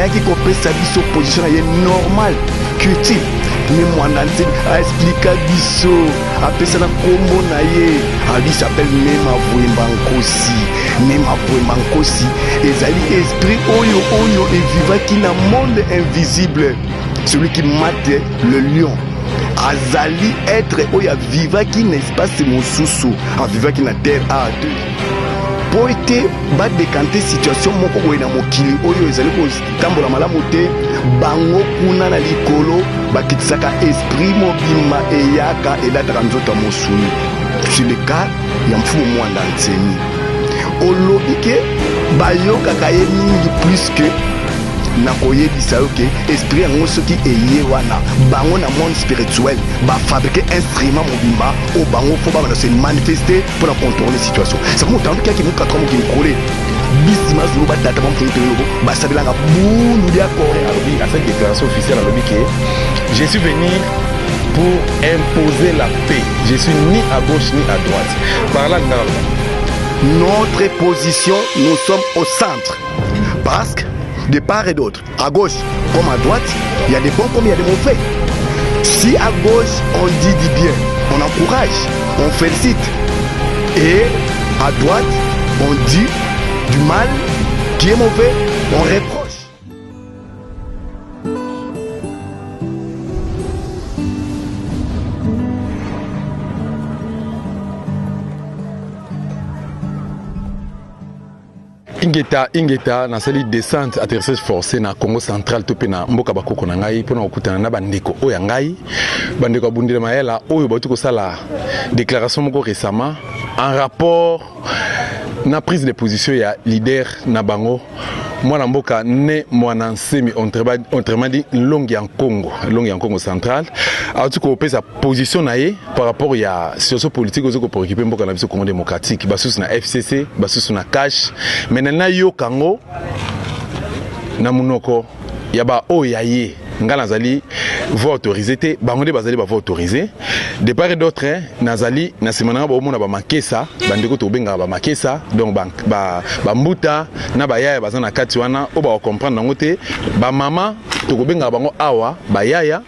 ayaki kopesa biso position ye normal que mais mwana nzembe aexplika biso apesa na kombo na ye ali s'appelle Mema Vwemba Nkosi. Mema Vwemba Nkosi ezali esprit oyo evivaki na monde invisible, celui qui mate le lion. Azali être oyo avivaki na espace mosusu, avivaki na terre a deux po ete badekante situation moko boye na mokili oyo ezali kotambola malamu te, bango kuna na likolo bakitisaka esprit mobimba eyaka elataka nzoto ya mosuni. C'est le cas ya mfumu Mwanda Ntsemi olobi ke bayokaka ye mingi plus que na koyebisa yo ke esprit yango soki eye wana bango na monde spirituel bafabrike instrument mobimba o bango fo bana se manifester pour la contrôler situation. C'est comme tant qu'il y a qui quatre qui collé bisima zulu batata bamfunite lobo basabelanga bundu dia corps alobi à cette déclaration officielle alobi ke je suis venu pour imposer la paix. Je suis ni à gauche ni à droite. Par là notre position, nous sommes au centre parce que de part et d'autre, à gauche comme à droite, il y a des bons comme il y a des mauvais. Si à gauche on dit du bien, on encourage, on félicite, et à droite on dit du mal qui est mauvais, on reproche. ingeta na sali descente atterrissage forcé na Congo central tope na mboka bakoko na ngai pona okutana na bandeko oya ngai bandeko abundira mayela oyo batu ko sala déclaration moko récemment en rapport na prise de position ya leader na bango mwana mboka ne mwana nsemi autrement dit longi en Congo central atu ko pesa position na ye par rapport ya situation politique ozoko préoccuper mboka na biso Congo démocratique basusu na FCC basusu na cash menena yo kango na munoko ya ba oyaye nga nazali voie autorisée te bango de bazali ba voie autorisée de part et d'autre nazali na simana ba omona ba makesa bandeko to benga ba makesa donc ba mbuta na ba yaya bazana kati wana o ba comprendre nango te ba mama to ko benga bango awa ba yaya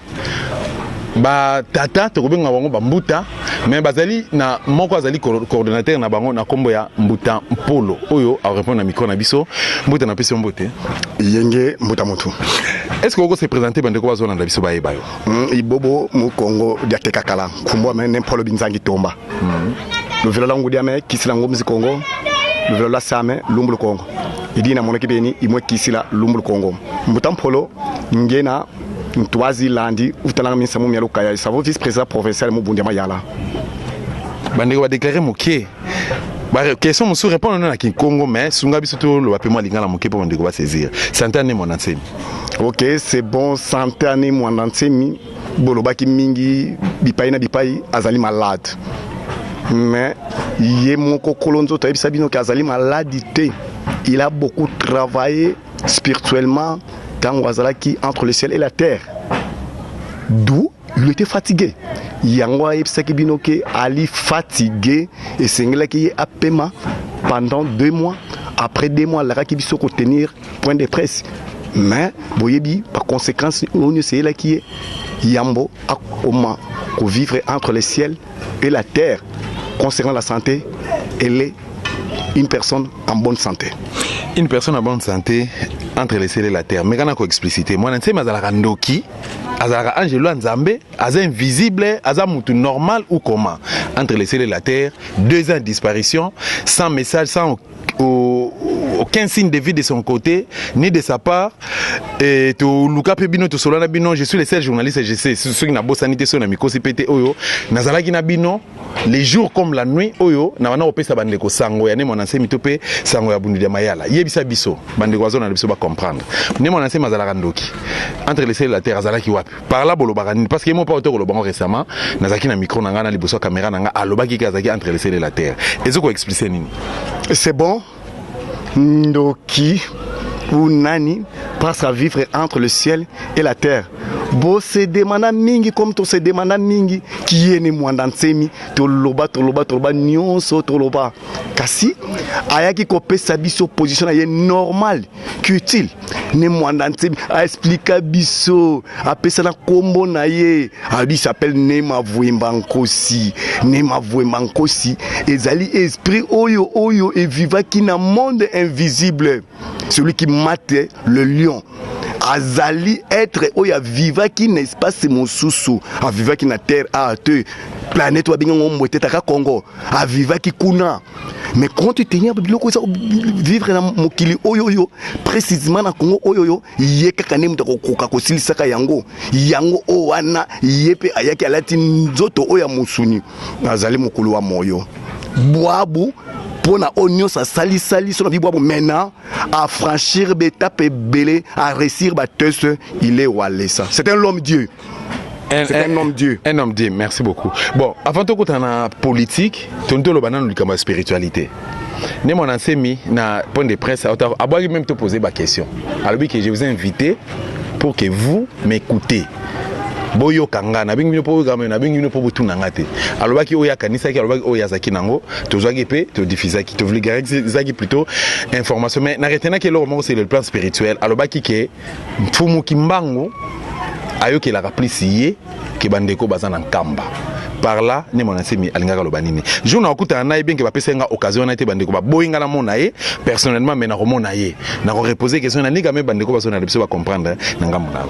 ba tata to ko benga bango ba mbuta mais bazali na moko azali coordonnateur na bango na kombo ya Mbuta Mpolo oyo a répondre na micro na biso mbuta na pesi mbote yenge mbuta motu. Est-ce que vous se présentez bandeko bazona na biso baye bayo ibobo mu Congo dia tekakala kumbo mais n'importe binzangi tomba le vélo langu dia mais kisila ngomzi Congo le vélo la same lumbulu Congo idina monaki beni imwe kisila lumbulu Congo Mbuta Mpolo ngena Ntoazi landi utalanga minsa mu mialuka ya savo vice président provincial mu bundia mayala bandeko ba déclarer moké ba question musu répondre na ki Congo mais sunga biso to lo bapema lingala moké pour bandeko ba saisir santane mon enseigne. OK, c'est bon santane mon enseigne bolobaki mingi bipai na bipai azali malade mais ye moko kolonzo to ebisa bino ka azali maladité. Il a beaucoup travaillé spirituellement quand Wazalaki entre le ciel et la terre. D'où il était fatigué. Yangwa Epsaki Binoke Ali fatigué et Sengelaki Apema pendant 2 mois. Après 2 mois, Lara Kibiso tenir point de presse. Mais Boyebi, par conséquence, on sait là qui est Yambo a comment vivre entre le ciel et la terre. Concernant la santé, elle est une personne en bonne santé. Une personne en bonne santé entre le ciel et la terre. Mais quand on a explicité, moi, je sais que Azalaka Ndoki, Azalaka Angelo Nzambe, Azalaka invisible, Azalaka Moutou normal ou comment entre le ciel et la terre, 2 ans de disparition, sans message, sans aucun signe de vie de son côté, ni de sa part. Et tout Luka Pebino, tout Solana Bino, je suis le seul journaliste, je sais, ceux qui n'ont pas sanité, ceux qui n'ont pas pété, Oyo, Nazalaki Nabino, les jours comme la nuit, Oyo, Navana Opesa Bandeko Sango, Yane mon ancien mitope, Sango Yabundia Mayala, Yebisa Biso, Bandeko Zona Biso va comprendre. Ne mon ancien Mazalarandoki, entre les ciels et la terre, Azalaki Wap, par là, Bolobarani, parce qu'il n'y a pas autant le banc récemment, Nazaki na micro, Nangana, Liboso, caméra, Nanga, Alobaki Kazaki entre les ciels et la terre. Et ce qu'on explique, c'est bon. Ndoki ou Nani passe à vivre entre le ciel et la terre. bo se demanda mingi comme to se demanda mingi qui est ne mwanda nsemi to loba nyonso to loba kasi ayaki kopesa biso position ye normal qui utile ne mwanda nsemi a expliquer biso apesa na kombo na ye ali s'appelle Nema Vuemba Nkosi ezali esprit oyo et vivaki na monde invisible, celui qui mate le lion azali être oya vivaki na espace mosusu a vivaki na terre a te planète wa bingo mweteta ka Congo a vivaki kuna. Mais quand tu tenir biloko ça vivre na mokili oyo précisément na Congo oyo yeka kanem de koka kosilisaka yango o wana yepe ayaki alati nzoto oya musuni azali mokulu wa moyo boabu pona onyo sa sali sur la boabu maintenant à franchir l'étape belé à réussir bateuse il est walesa. C'est un homme Dieu. C'est un homme Dieu. Un homme Dieu, merci beaucoup. Bon, avant tout quand on a politique, tonto lo banane likama spiritualité. Ne mon ensemi na point de presse abois même te poser ma question. Alors que je vous ai invité pour que vous m'écoutez. Boyo kanga na bingi po gamé na bingi po butu nangate. Alors ki oya kanisa ki alors oya zaki nango, to zaki pe, to diffuser ki to vulgariser zaki plutôt information mais na retena que le c'est le plan spirituel. Alors ki ke mfumu kimbango ayoki la rappelé que bandeko bazana nkamba par là ne mon ensemi alingaka lobanini jouna okuta na bien que ba pesa nga occasion na te bandeko ba boyinga la mona ye personnellement mais na romona ye na reposer question na liga me bandeko bazona biso ba comprendre na ngambo na.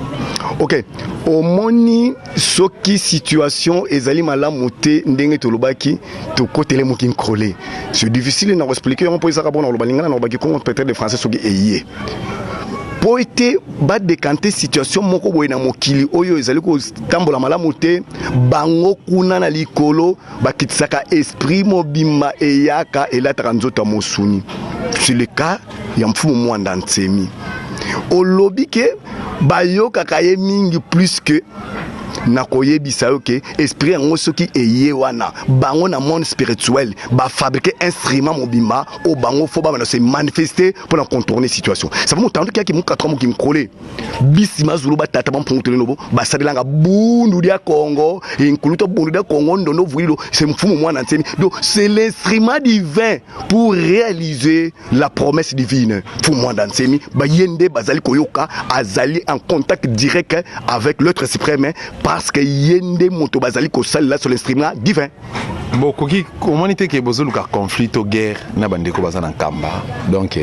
OK, omoni soki situation ezali malamu te ndenge tolobaki to kotele mokin krolé c'est difficile na expliquer on peut ça ka bona lobalinga na lobaki comment peut-être de français soki eyé po été ba décanter situation moko boye na mokili oyo ezali ko tambola malamu te bango kuna na likolo bakitisaka esprit mobimba eyaka elataka nzoto mosuni. C'est le cas ya mfumu mwanda nsemi olobi ke bayoka kaye mingi plus que na koyebisa yoke esprit yango soki eye wana bango na monde spirituel ba fabriquer instrument mobimba o bango fo ba se manifester pour contourner situation. Ça veut monter que ki mu 4 mois ki mkole bisima zulu ba tata ba mpontele nobo ba sadelanga bundu dia Congo incluto bundu dia Congo ndono vuilo c'est mfumu mwana nsemi. Donc c'est l'instrument divin pour réaliser la promesse divine. Mfumu mwana nsemi ba yende bazali koyoka azali en contact direct avec l'autre suprême parce que yende moto bazali ko sala sur l'instrument divin. Bon koki humanité ke bozolu ka conflit ou guerre na bandeko bazana nkamba donc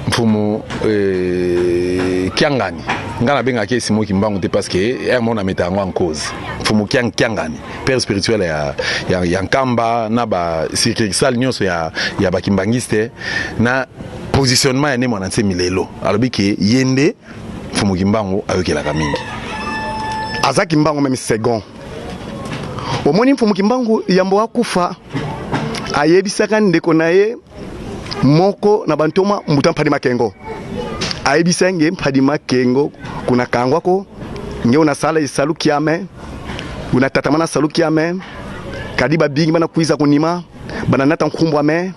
mfumu kiangani ngana benga ke simo kimbangu te parce que un monde mettre en cause mfumu kiangani père spirituel ya nkamba na ba circuitsal nyonso ya bakimbangiste na positionnement ya ne mwana nsemi lelo alobi ke yende mfumu kimbangu ayokela kamingi azaki mbangu même second omoni mfumu kimbangu yambo akufa ayebisaka ndeko naye moko na bantoma mbuta mpadi makengo ayebisenge mpadi makengo kuna kangwako nge una sala isalu kiame una tatamana salu kiame kadiba bingi bana kuiza kunima bana nata nkumbwa me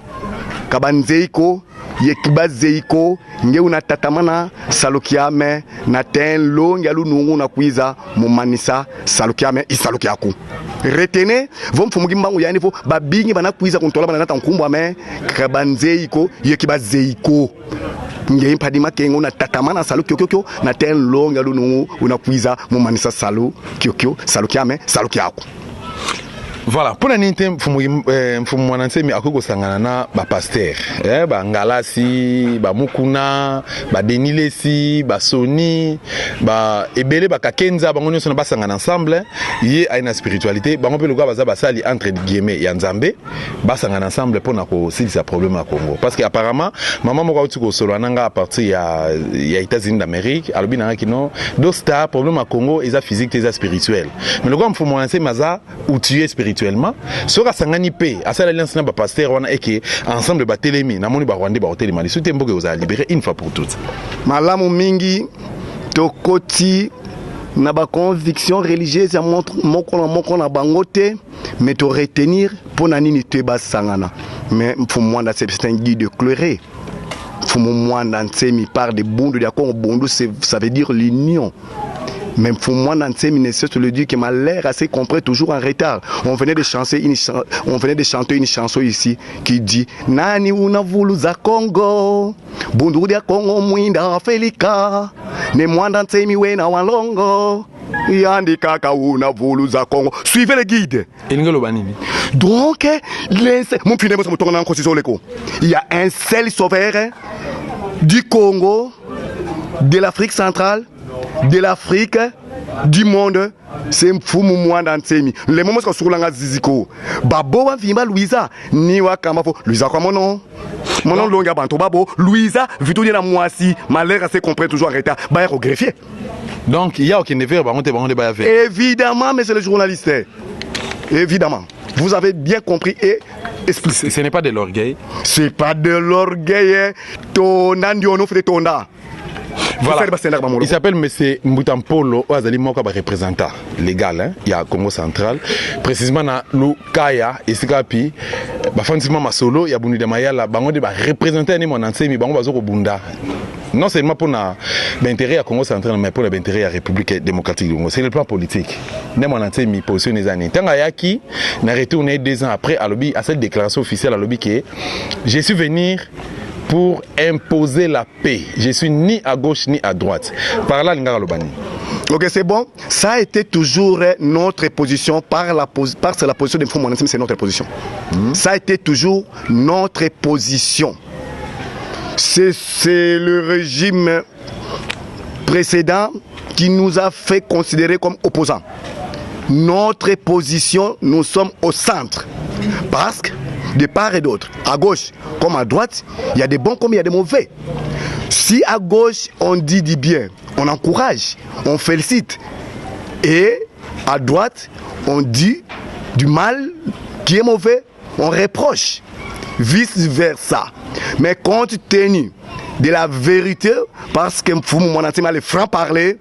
kabanzeiko yekiba zeiko nge una tatamana salukiame na ten longi alu nungu na kuiza mumanisa salukiame isalukiaku retene vom fumugi mbangu yani fo babingi bana kuiza kuntola bana nata nkumbwa me kabanzeiko yekiba zeiko nge impadi makengo na tatamana salu kyokyo na ten longi alu nungu una kuiza mumanisa salu kyokyo salukiame salukiaku. Voilà, pour l'année, mfumu mwana nsemi akoko sangana na ba pasteur, ba ngalasi, ba mukuna, ba denilesi, ba soni, ba ebele ba kakenza, ba ngonyo sona ba sangana ensemble, yé a une spiritualité, ba ngopé loka baza ba sali entre guillemets ya nzambe, ba sangana ensemble pour na ko silisa problème à Congo. Parce que apparemment, maman moko tuko solo nanga à partir ya États-Unis d'Amérique, alobi nanga kino, do star problème à Congo, eza physique, eza spirituel. Mais le gars mfumu mwana nsemi maza ou tuer spirituellement sora sangani pe asala alliance na ba pasteur wana eke ensemble ba telemi na moni ba rwandais ba hotelema li soute mboke oza libérer une fois pour toutes malamu mingi tokoti na ba conviction religieuse ya moko na bangote mais to retenir pour na nini te ba sangana mais mfumu mwanda c'est un guide éclairé mfumu mwanda nsemi par des bundu ya Congo bundu ça veut dire l'union Même pour moi, dans ces ministères, je le dis que ma l'air assez compris toujours en retard. On venait de chanter une chanson ici qui dit Nani una vulu za Congo, bunduria Congo mwinda Felika, ne mwanda nsemi wena walongo. Yandi kaka una vulu za Congo. Suivez le guide. Donc, il y a un seul sauveur du Congo, de l'Afrique centrale, de l'Afrique, du monde, c'est Mfumu Mwanda Nsemi. Les moments où on a Ziziko, Babo Vimba Louisa, Niwa Kamafo, Louisa quoi mon nom? Mon nom Longa Banto Babo, Louisa, Vitouni la Moissi, Malheur assez compris toujours en retard, bah au greffier. Donc il y a aucun effet, bah on te va faire. Évidemment, monsieur le journaliste, évidemment. Vous avez bien compris et expliqué. Ce n'est pas de l'orgueil. C'est pas de l'orgueil. Tonda ndiono fait tonda. Voilà. Il s'appelle M. Mbutampolo Azali Moka représentant légal, hein? Il y a Congo central. Précisément dans le Kaya et Sikapi, Bafantima Masolo, il y a Bouni de Mayala, Bango de représenter mon ancien, mais Bango Bazoko Bunda. Non seulement pour l'intérêt à Congo central, mais pour l'intérêt à la République démocratique du Congo. C'est le plan politique. Né mon ancien, mi position des années. Tant Ayaki n'a retourné 2 ans après à lobby à cette déclaration officielle à lobby qui est je suis venu pour imposer la paix. Je suis ni à gauche ni à droite. Par là, l'Ingara Lobani. Ok, c'est bon. Ça a été toujours notre position par la position de Mfumu Mwanda Nsemi, c'est notre position. Ça a été toujours notre position. C'est le régime précédent qui nous a fait considérer comme opposants. Notre position, nous sommes au centre. Parce que de part et d'autre, à gauche comme à droite, il y a des bons comme il y a des mauvais. Si à gauche on dit du bien, on encourage, on félicite, et à droite on dit du mal qui est mauvais, on reproche, vice versa. Mais compte tenu de la vérité, parce que Mfumu Mwanda Nsemi a le franc parler,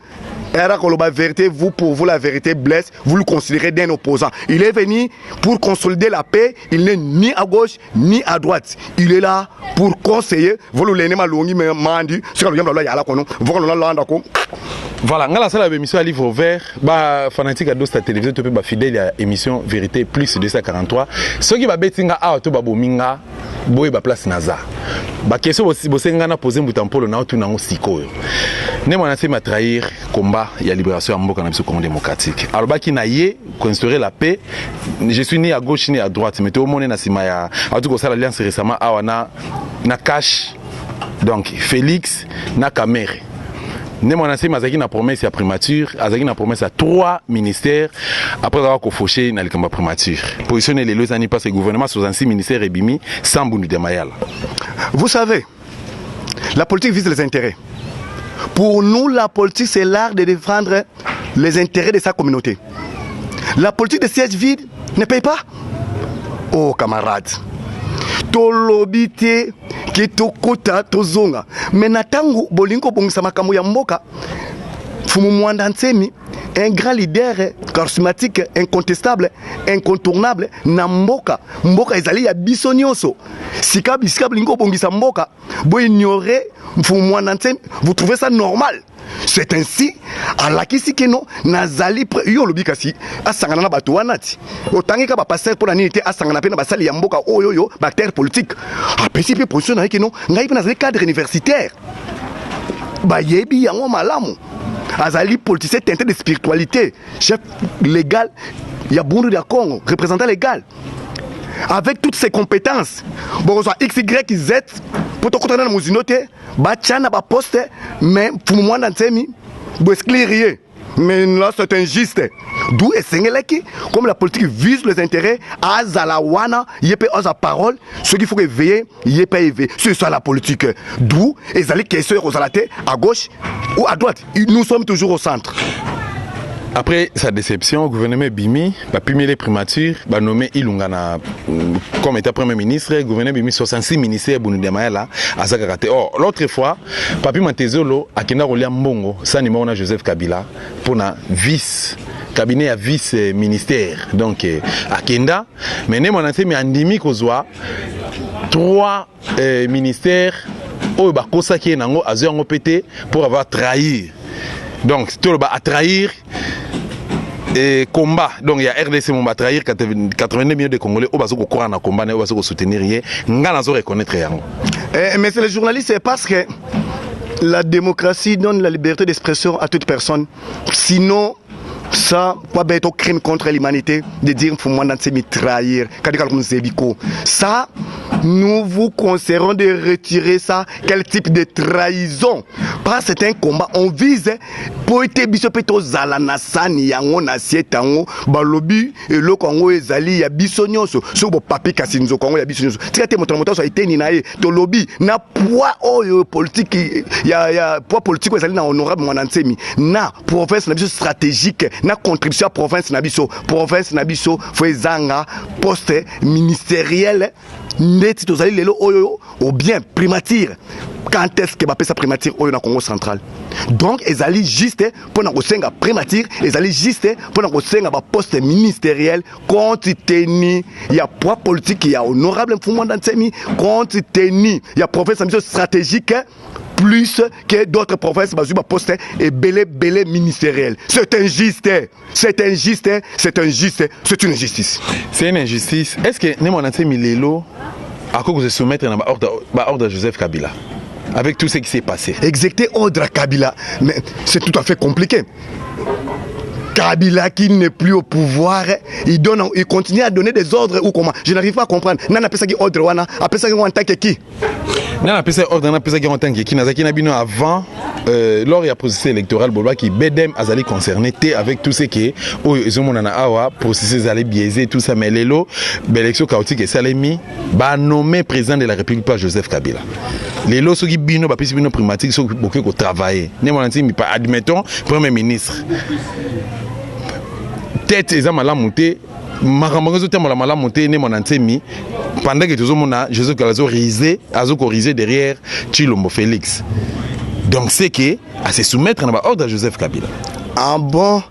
la vérité, vous, pour vous, la vérité blesse, vous le considérez d'un opposant. Il est venu pour consolider la paix, il n'est ni à gauche ni à droite. Il est là pour conseiller. Voilà, ngala sala émission à livre vert, ba fanatique à dosta télévision to pe ba fidèle à émission Vérité plus 243. Ce qui va betinga a to ba bominga boy ba place naza. Ba question bosenga na poser Mbutampolo na otu nango sikoyo. Ne mwana se ma trahir combat ya libération ya mboka na biso Congo démocratique. Alors ba ki na ye instaurer la paix. Je suis ni à gauche ni à droite, mais to mone na sima ya a tout ça l'alliance récemment awana na cash. Donc Félix na Kamere. Ne mon ancien Mazaki na promesse à primature, Azaki na promesse à 3 ministères après avoir fauché na likamba primature. Positionner les deux années parce que le gouvernement 66 ministères et bimi sans Bouni de Mayala. Vous savez, la politique vise les intérêts. Pour nous, la politique c'est l'art de défendre les intérêts de sa communauté. La politique de siège vide ne paye pas. Oh camarades, tolobite ki tokota tozonga mena tangu bolingo bongisa makambo ya mboka Mfumu Mwanda Nsemi un grand leader charismatique incontestable incontournable na mboka ezali ya biso nyonso sika bolingo bongisa mboka bo ignorer Mfumu Mwanda Nsemi, vous trouvez ça normal? C'est ainsi à la kisikeno nazali yo lobikasi asangana na bato wanati otangika ba passer pour la nité asangana pe na basali ya mboka oyoyo bacteur politique apesi pe position na keno ngai pe nazali cadre universitaire ba yebi yango malamu azali politicien teinté de spiritualité chef légal ya Bundu de Congo représentant légal avec toutes ses compétences bon soit x y z pour te connaître na muzinote ba tchana ba poste mais Mfumu Mwanda Nsemi bo esclirier mais là c'est injuste d'où est sengeleki comme la politique vise les intérêts azalawana yepe oza parole ce qu'il faut éveiller yepe éveiller c'est ça la politique d'où ezali question aux alaté à gauche ou à droite nous sommes toujours au centre. Après sa déception, le gouvernement Bimi a publié les primatures, a nommé Ilungana comme état premier ministre, le gouvernement Bimi 66 ministères Bouni de Mayala à Zakarate. Or, l'autre fois, Papi Mantezolo a Kenda Rolia Mbongo, ça numéro na Joseph Kabila, pour na vice, cabinet à vice-ministère. Donc, à Kenda, mais nous avons fait Andimi Kozwa, 3 ministères, au Bakosa qui est nango, à Zéango pété, pour avoir trahi Donc tout le bas à trahir et combat. Donc il y a RDC mon va trahir 82 millions de Congolais au baso ko na combat au baso ko soutenir rien. Ngana zo reconnaître rien. Mais c'est les journalistes, c'est parce que la démocratie donne la liberté d'expression à toute personne. Sinon, ça, pas bête au crime contre l'humanité de dire faut moi me trahir. Ça, nous vous conseillons de retirer ça. Quel type de trahison? Parce que c'est un combat. On vise pour être bisopeto zalanasani yango na sietango balobi et le Congo ezali ya bisonyoso. So bo papi kasinzo Congo ya bisonyoso. Tika mon moto a été ni nae to lobby na poids politique ya poids politique ezali na honorable Mwanansemi na province na biso stratégique na contribution à province na biso faut ezanga poste ministériel neti tozali lelo oyo ou bien primature. Quand est-ce que bapesa primature oyo na Congo central? Donc ezali juste pour na kosenga primature, ezali juste pour na kosenga ba poste ministériel compte tenu ya poids politique ya honorable Mwanansemi, compte tenu ya province na biso stratégique plus que d'autres provinces bazuba poste et belé ministériel. C'est injuste, c'est injuste, c'est injuste, c'est une injustice. C'est une injustice. Est-ce que Mwanansemi lelo à cause de se soumettre dans ordre Joseph Kabila avec tout ce qui s'est passé? Exécuter ordre Kabila, mais c'est tout à fait compliqué. Kabila qui n'est plus au pouvoir, il continue à donner des ordres ou comment? Je n'arrive pas à comprendre. Nana pesa ki ordre wana, apesa ki en tant que qui? Nana pesa ordre, nana pesa ki en tant que qui? Nazaki nabino avant lors il y a processus électoral bolba qui bedem azali concerné avec tout ce qui est ozomonana awa processus allait biaisé tout ça, mais lelo l'élection chaotique et salemi ba nommé président de la République par Joseph Kabila. Lelo soki bino ba pesi bino primatique soki boké ko travailler. Ne Mwanansemi pas admettons premier ministre. Tête et la montée, Marambango terme la montée, né Mwanansemi, pendant que tout le monde a Joseph Kabila risé derrière Tshilombo Félix. Donc c'est que à se soumettre à l'ordre de Joseph Kabila. Ah bon,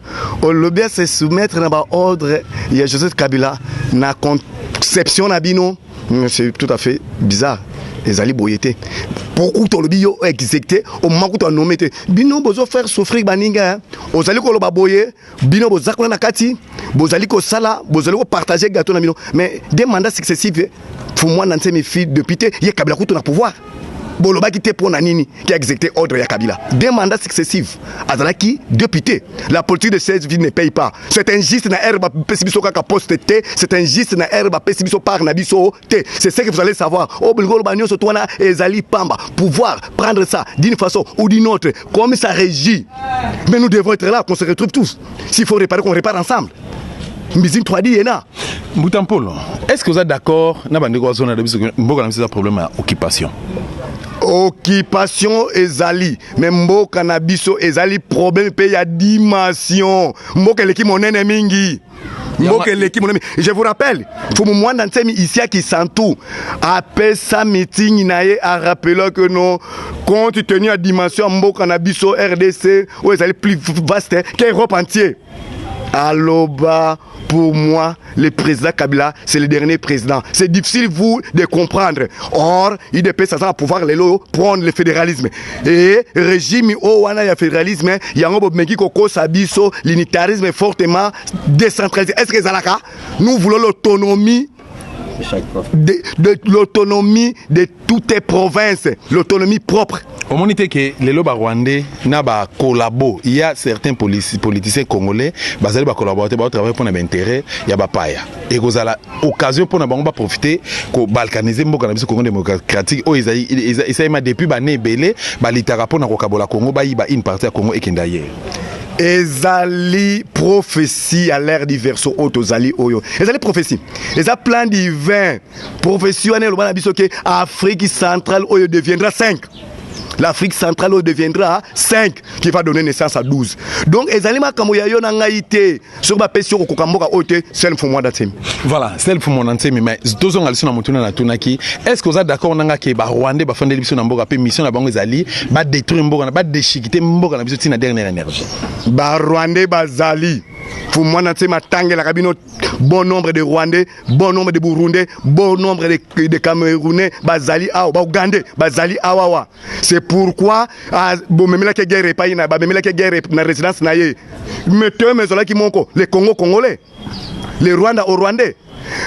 on bien se soumettre à l'ordre de Joseph Kabila, na conception nabino, c'est tout à fait bizarre. Les ali boyete. Beaucoup de bio exécuté au moment où tu as nommé bino bozo faire souffrir baninga ozali ko loba boye bino bozakona na kati bozali ko sala bozali ko partager gâteau na bino mais des mandats successifs pour moi Mwanansemi fille député il y a Kabila ko na pouvoir boloba qui te pour nanini qui a exécuté ordre ya Kabila des mandats successifs azalaki député la politique de 16 villes ne paye pas c'est injuste na herba pesibiso kaka poste T c'est injuste na herba pesibiso par na biso T c'est ce que vous allez savoir au bilgolo banyo so tona ezali pamba pouvoir prendre ça d'une façon ou d'une autre comme ça régit mais nous devons être là qu'on se retrouve tous s'il faut réparer qu'on répare ensemble. Mbizim 3D yena Boutampolo, est-ce que vous êtes d'accord na bande ko zona de biso mboka na problème à occupation? Occupation ezali mais mboka na biso ezali problème pe ya dimension mboka leki monene mingi mboka leki monene. Je vous rappelle faut Mwanansemi ici à Kisantu après sa meeting naie a rappelé que non compte tenu à dimension mboka na biso RDC ou ezali plus vaste que l'Europe entière. Aloba, pour moi, le président Kabila, c'est le dernier président. C'est difficile, vous, de comprendre. Or, il dépend ça pouvoir prendre le fédéralisme. Et régime au wana ya fédéralisme, il y a un meki koko sabiso, l'unitarisme est fortement décentralisé. Est-ce que Zalaka, nous voulons l'autonomie de l'autonomie de toutes les provinces, l'autonomie propre. Au moment que les lobes rwandais n'a pas collaboré, il y a certains politiciens congolais, basés sur collaborer, pour travailler pour l'intérêt, il y a pas païa. Et vous avez l'occasion pour nous profiter, pour balkaniser le Congo démocratique. Oh, ils ont depuis l'année belé, l'itara pour nous collaborer Congo, une partie à Congo et qui d'ailleurs. Ezali prophétie à l'ère diverso autozali oyo. Ezali prophétie. Ezali plan divin. Prophétie on est le bon abisso que Afrique centrale oyo deviendra 5. L'Afrique centrale deviendra 5 qui va donner naissance à 12. Donc ezali makambo ya yo na ngaité sur ba pesio ko kamboka ote sel fu Mwanansemi. Voilà, sel fu Mwanansemi mais tozo ngali na mutuna na tunaki. Est-ce que vous êtes d'accord nanga ke ba Rwandais ba fondé biso na mboka pe mission na bango ezali ba détruire mboka ba déchiqueter mboka na biso tina dernière énergie. Ba Rwandais bazali fu Mwanansemi atangela kabino bon nombre de Rwandais, bon nombre de Burundais, bon nombre de Camerounais, bazali awa, Ougandais, bazali awa. C'est pourquoi bon même la guerre pas ina, même la guerre na résidence na ye. Mettez mes qui monko, les Congo congolais, les Rwanda au Rwandais.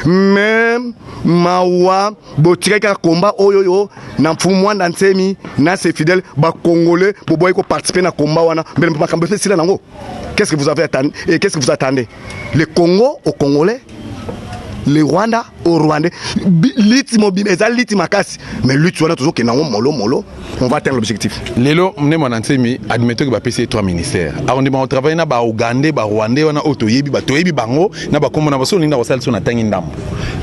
Même mawa botireka combat oyoyo na mfumwa na nsemi na ses fidèles ba congolais pour boy ko participer na combat wana mais makambo fait sila nango. Qu'est-ce que vous avez attendu et qu'est-ce que vous attendez? Le Congo aux Congolais, le Rwanda au Rwandais, mais lui tu vois toujours que molo on va atteindre l'objectif. Lelo mne mwanantemi admettons que ba PC 3 ministères. Alors on travaille na ba Ougandais, ba Rwandais wana otoyebi ba toyebi bango na ba komona ba so linda ko salso na tangi ndambo.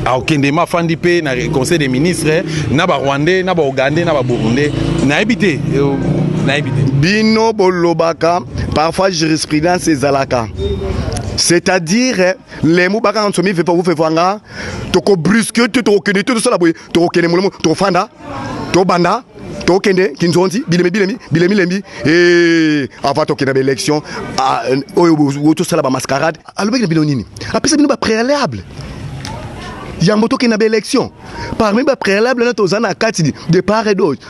Alors kende ma fandi pe na conseil des ministres na ba Rwandais, na ba Ougandais, na ba Burundais na ebité. Bino bolobaka parfois jurisprudence ezalaka. C'est-à-dire les mots baka en somi fait pas vous fait vanga toko brusque to kende tout ça la boy to kende mo to fanda to banda to kende kinzonzi bilemi lembi et avant to kende élection tout ça la ba mascarade alors que bino nini après ça bino ba préalable ya moto kende élection parmi ba préalable na to zana kati de part et d'autre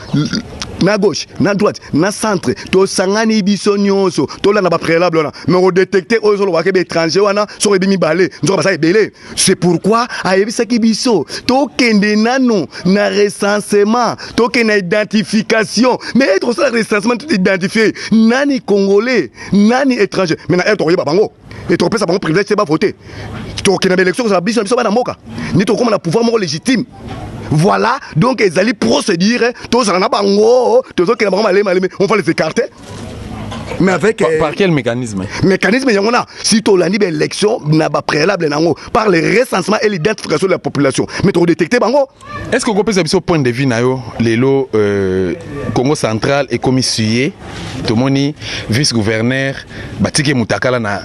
na gauche, na droite, na centre, to sangani biso nyonso, to la na ba préalable na, mais on détecter aux autres wa ke étranger wana, so ebimi balé, nzo ba sa ebelé. C'est pourquoi ayebisa ki biso, to kende nano na recensement, to kende identification, mais être ça recensement tout identifié, nani congolais, nani étranger, mais na to yeba bango. Et tu repères ça par privilège, c'est pas voter. Tu as une élection, ça biso ba na moka. Ni to comme na pouvoir mo légitime. Voilà, donc ils allaient procéder, tous en abango, tous qui on va les écarter. Mais avec par quel mécanisme? Mécanisme, il y en a. Si tu as une élection, n'a pas préalable par le recensement et l'identification de la population. Mais tu as détecté bango. Est-ce que vous pouvez savoir point de vue les lots Congo central et commissaire, tout le monde vice-gouverneur, Batike Moutakala na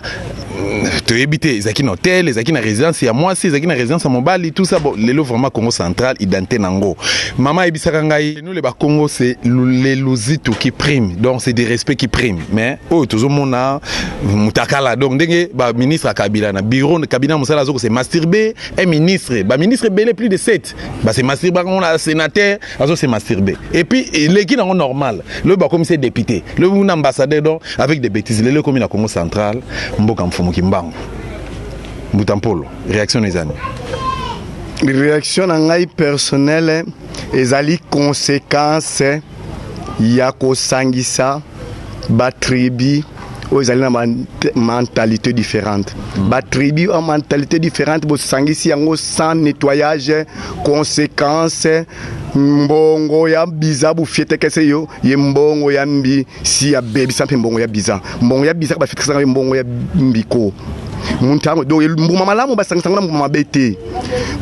te éviter les acquis hôtel, les acquis na résidence et à moi si les acquis na résidence à Mobali tout ça bon les lots vraiment Congo central identité nango. Maman ebisaka ngai nous les ba Congo c'est les lositos qui priment donc c'est des respects qui priment mais oh tout le monde a Moutakala donc ndenge ba ministre à Kabila na bureau de cabinet musala zoko c'est masturbé un ministre ba ministre belé plus de 7 bah c'est masturbé on a sénateur azo c'est masturbé et puis l'équipe nango normal le ba commissaire député le ambassadeur donc avec des bêtises le commune à Congo central mboka Mukimbango Mutampolo réaction les amis réaction ngai personnelle ezali conséquence ya kosangisa ba tribu ezali na mentalité différente ba tribu en mentalité différente bo sangisi yango sans nettoyage conséquence mbongo ya biza bu fiete kese yo ye mbongo ya mbi si ya bebi sampe mbongo ya biza ba fiete kese mbongo ya mbiko muntango do mbuma malamu basangisa ngana mbuma bete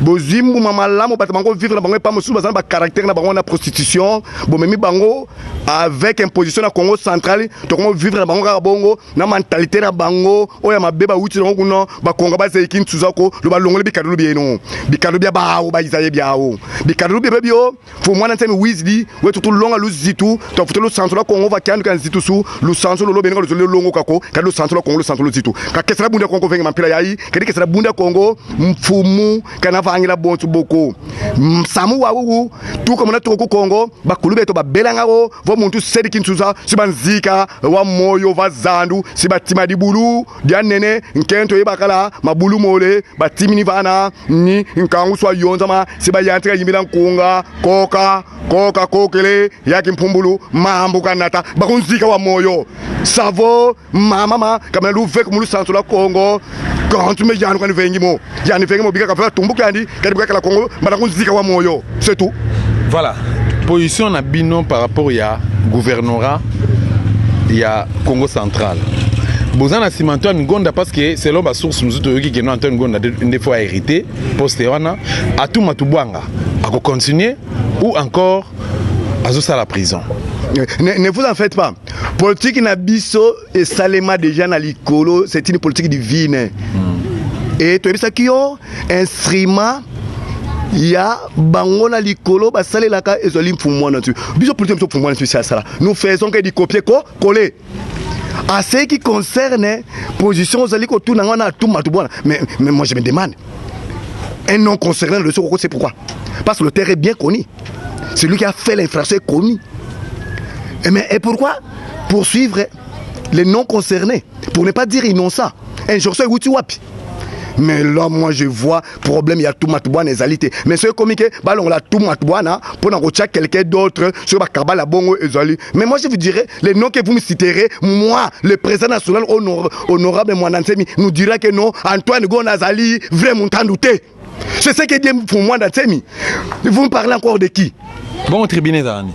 bozwi mbuma malamu batamango vivre na bango pas mosusu bazana ba caractère na bango na prostitution bo memi bango avec imposition na Congo central to kongo vivre na bango ka bongo na mentalité na bango oya mabeba uti na kuno ba konga ba zeiki ntuzako lo ba longole bikadulu bieno bikadulu bia bawo ba isaye biawo bikadulu bibio fo mwana ntemi wizli wetu tu longa luzitu to futo lo centre la Congo va kandu kan zitu su lo centre lo benga lo longo kako ka lo centre la Congo lo centre lo zitu ka kesera bunda Congo venga mampila yayi kedi kesera bunda Congo mfumu kana vangila bontu boko samu wawu tu comme na to ko Congo ba kulube to ba belanga o vo muntu sedi kintuza sibanzika wa moyo va zandu sibatima dibulu dia nene nkento yebakala mabulu mole batimini vana ni nkangu swa yonzama sibayantika yimila nkunga koka kokele yaki mpumbulu mambu kanata bakunzika wa moyo savo mama kama luve kumulu sanso la Congo quand tu me yanu kan vengimo bika ka fa tumbu kandi kadi bika la Congo bakunzika wa moyo c'est tout. Voilà position na bino par rapport ya gouvernorat ya Congo central. Bozana Simanto Ngonda parce que selon ma source nous autres qui nous Antoine Ngonda des fois hérité posté wana à tout matubwanga à continuer ou encore à ça la prison. Ne vous en faites pas. Politique nabiso et salema déjà na likolo, c'est une politique divine. Et tu as vu ça qui ont instrument ya bango na likolo basale laka ezoli mfumwa na tu. Biso politique mfumwa na tu ça. Nous faisons que du copier coller. À ce qui concerne position Zaliko tout n'a tout matouana. Mais moi je me demande. Un non concerné le Sokoko, c'est pourquoi? Parce que le terrain est bien connu. C'est lui qui a fait l'infraction connue. Et pourquoi poursuivre les non concernés? Pour ne pas dire innocent. Un jour, c'est Wouti Wapi. Mais là, moi, je vois problème, il y a tout matouana et zalité. Mais ce comique, on a tout matouana pour en retirer quelqu'un d'autre sur la cabale bongo et zali. Mais moi, je vous dirais, les noms que vous me citerez, moi, le président national honorable Mouanansemi, nous dira que non, Antoine Gonazali, vrai montant douté. C'est ce que dit pour moi Nansemi. Vous me parlez encore de qui? Bon, tribunal d'année.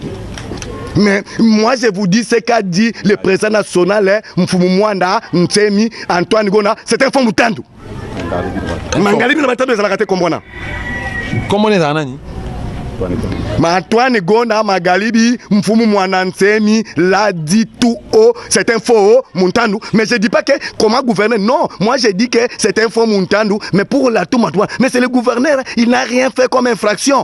Mais moi je vous dis ce qu'a dit le président national Mfumumwanda Nsemi Antoine Gona, c'est un fond mutandu. Mangalibi na batando ezala kate kombona. Comment les anani? Antoine Gona Magalibi Mfumumwanda Nsemi l'a dit tout haut, c'est un faux mutandu. Mais je dis pas que comment gouverner, non. Moi je dis que c'est un faux mutandu, mais pour la tout matouane. Mais c'est le gouverneur, il n'a rien fait comme infraction.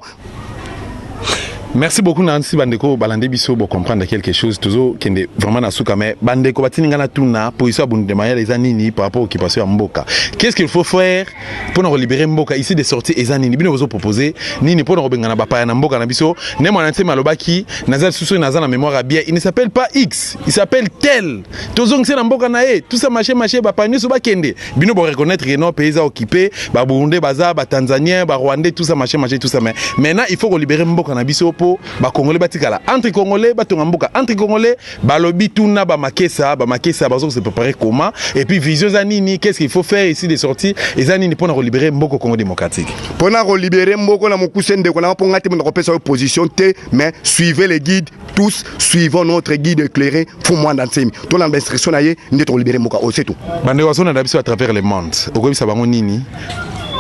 Merci beaucoup Nancy Bandeko Balande Bisso pour comprendre quelque chose toujours qui est vraiment na souka mais Bandeko batiningana tuna position abundema les anini par rapport au qui passe à Mboka. Qu'est-ce qu'il faut faire pour nous libérer Mboka ici de sortir les anini bino vous proposer nini pour nous bengana bapa na Mboka na biso ne mo nanti malobaki nazal susu nazal na mémoire bien il ne s'appelle pas X il s'appelle tel tozong c'est na Mboka na e tout ça marché bapa ni so ba kende bino bo reconnaître que nos pays occupés ba Burundi baza ba Tanzanien ba Rwandais tout ça marché tout ça mais maintenant il faut libérer Mboka na biso ba Congolais batikala entre Congolais batonga Mboka entre Congolais balobi tuna ba makesa bazo se préparer comment et puis vision zanini qu'est-ce qu'il faut faire ici de sortir et zanini pour nous libérer Mboko Congo démocratique pour nous libérer Mboko na mokusende ko na ponga te mo kopesa opposition te mais suivez les guides tous suivons notre guide éclairé Fumwanda Nsemi to na instruction na ye ndetro libérer Mboka c'est tout bande waso na biso à travers le monde okobisa bango nini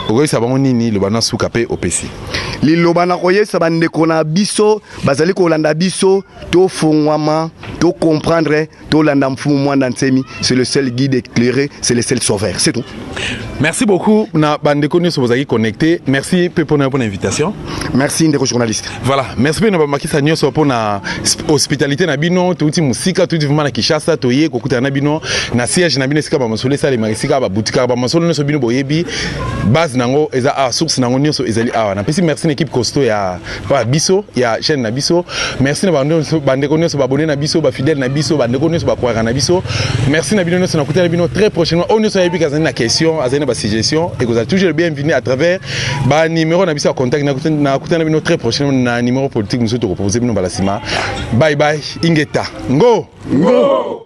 okobisa bango nini le bana suka pe opesi lilobana koyesa bandeko na biso bazali kolanda biso to fongwama to comprendre to landa Mfumwanda Nsemi c'est le seul guide éclairé c'est le seul sauveur c'est tout. Merci beaucoup na bandeko nyonso bozaki connecté merci pe pour l'invitation. Merci ndeko journaliste. Voilà merci pe na bamakisa nyonso pour na hospitalité na bino touti musika touti vraiment na Kinshasa toye kokuta na bino na siège na bino sika ba masole sale marisika ba boutika ba masole nyonso bino boyebi base nango eza a source nango nyonso ezali awa na pesi merci l'équipe costaud ya biso ya chaîne na biso merci na bandeko nyonso ba abonné na biso ba fidèle na biso bandeko nyonso ba kwara na biso merci na bino nyonso na kuta na bino très prochainement on nyonso yebi kazani na question azani ba suggestion et vous êtes toujours le bienvenu à travers ba numéro na biso à contact na kuta na bino très prochainement na numéro politique nous te proposer bino balasima bye bye ingeta ngo